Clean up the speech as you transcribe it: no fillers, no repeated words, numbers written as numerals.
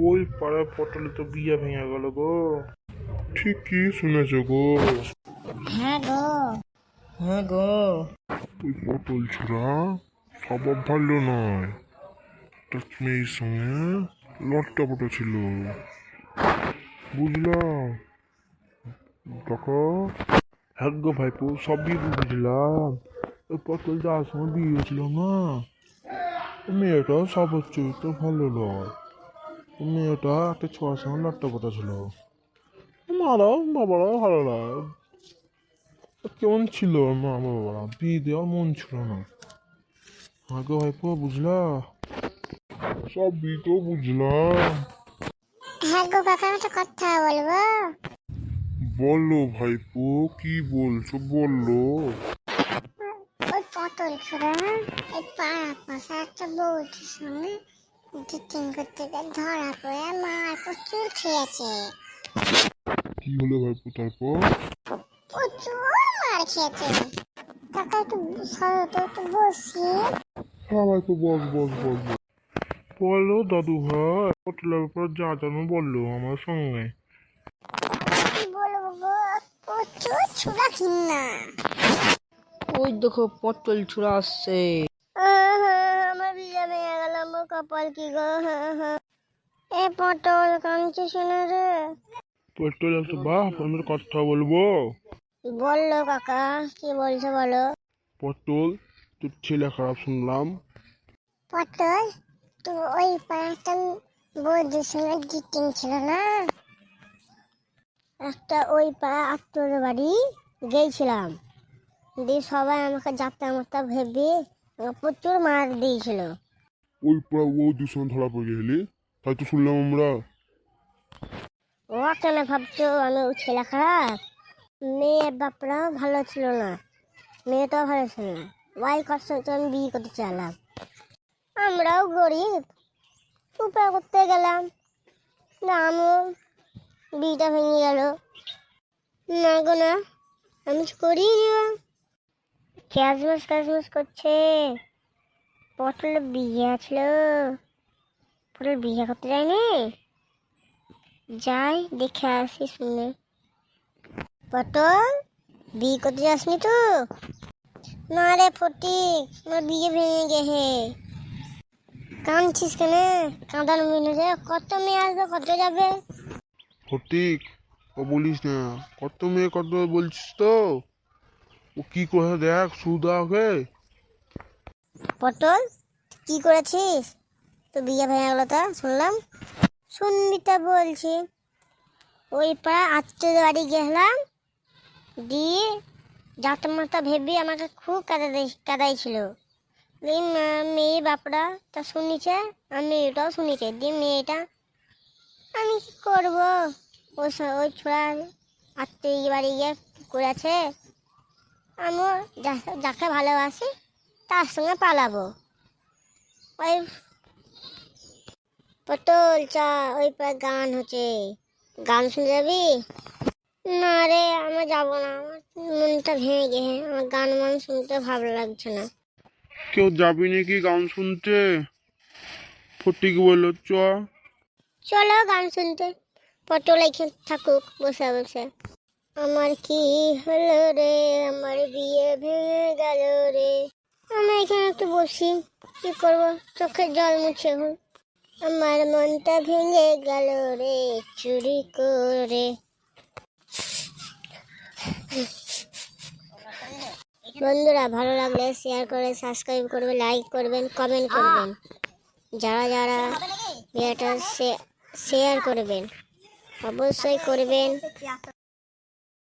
ওই পাড়ার পটলে তো বিয়ে ভেঙে গেল গো। ঠিকই শুনেছ গো। হ্যাঁ গো। হ্যাঁ গো। ওই পটল ছোড়া স্বভাব ভালো নয়, একটা মেয়ের সঙ্গে লট্টাপটা ছিল, বুঝলা কাকা? হ্যাঁ গো ভাইপো, সবই বুঝলাম। ওই পটল যাওয়ার সময় বিয়ে হয়েছিল না, ওই মেয়েটা সবার চরিত্র ভালো নয়। ওই মেয়েটা একটা ছোঁয়ার সঙ্গে লট্টাপটা ছিল, মারাও বাবারাও ভালো নয়। কেমন ছিল ওর মা বাবারা, বিয়ে দেওয়ার মন ছিল না। হ্যাঁ গো ভাইপো, বুঝলা? সবই তো বুঝলাম। হ্যাঁ গো কাকা, একটা কথা বলবো? বলো ভাইপো, কি বলছো বললো। ওই পটল ছোড়া এই পাড়া পাশে একটা বউটির সঙ্গে ডিটিং করতে গিয়ে ধরা পড়ে মার প্রচুর খেয়েছে। কি হলো ভাইপো তারপর? প্রচুর মার খেয়েছে। কাকা একটু সরো তো, একটু বসি। হ্যাঁ ভাইপো, বস বস বস বস। বলো দাদু ভাই, পটলের ব্যাপার যা জানো বললো আমার সঙ্গে। কি বলবো গো, প্রচুর ছুড়া ঘিন্না। ওই দেখো পটল ছুঁড়া আসছে। আমার বিয়ে ভেঙে গেল, আমার কপাল কি গো। এ পটল কাঁদছে শুনে রে। পটল একটা বাপ, আমি কথা বলবো। বললো কাকা, কি বলছো বলো। পটল, তোর ছেলে খারাপ শুনলাম। পটল, তো ওই পাঁচটা বৌদির সঙ্গে ডিটিং ছিল না, একটা ওই পাড়া আত্মীয় বাড়ি গেছিলাম, দিয়ে সবাই আমাকে যাত্রা মাত্রা ভেবে আমাকে প্রচুর মার দিয়েছিল। ওই পুরো ও দূষণ ধরা পড়ে গেলি, তাই তো শুনলাম আমরা। ও কেন ভাবছো আমি ছেলে খারাপ? মেয়ের বাপরাও ভালো ছিল না, মেয়েটাও ভালো ছিল না, ওয়াই কষ্ট হচ্ছে আমি বিয়ে করতে চাইলাম। আমরাও গরিব, উপায় করতে গেলাম, না আমিও বিয়েটা ভেঙে গেল। না গো না, আমি করিনি। ক্যাজমাস করছে। পটলের বিয়ে আছিল, পটল বিয়ে করতে যায়নি, যাই দেখে আসি শুনে। পটল, বিয়ে করতে যাসনি তো? না রে ফটিক, আমার বিয়ে ভেঙে গেছে। কাঁদছিস কেন? কাঁদার মেয়ে রে, কত মেয়ে আসবে, কত যাবে? ফটিক, ও বলিস না, কত মেয়ে কত বলছিস তো, ও কি করে দেখ সুদা ওকে। পটল, কি করেছিস? তো বিয়ে ভেঙে গেল তা শুনলাম। শুনবি তা বলছি। ওই পাড়া আত্মীয় বাড়ি গেলাম, দিয়ে যাতা মাতা ভেবে আমাকে খুব কাদাইছিল। দিয়ে মেয়ে বাপরা তা শুনিছে, আর মেয়েটাও শুনিছে। দিয়ে মেয়েটা, আমি কি করবো, ওই ছোড়া আত্মীয় বাড়ি গিয়ে করেছে, আমিও যাকে ভালোবাসি তার সঙ্গে পালাবো। ওই পটল চা, ওই পাড়া গান হচ্ছে, গান শুনে যাবি? না রে, আমি যাবো না, আমার মনটা ভেঙে গেছে, আমার গান মান শুনতে ভালো লাগছে না। কেউ যাবি নাকি গান শুনতে? ফটিক বলল চ। চলো গান শুনতে। পটল এখানে থাকুক বসে বসে। আমার কি হলো রে, আমার বিয়ে ভেঙে গেল রে। আমি এখানে একটু বসি, কি করবো, চোখের জল মুছে এখন। আমার মনটা ভেঙে গেল রে চুরি করে। বন্ধুরা, ভালো লাগলে শেয়ার করে সাবস্ক্রাইব করবে, লাইক করবেন, কমেন্ট করবেন। যারা যারা ভিডিওটা শেয়ার করবেন অবশ্যই করবেন।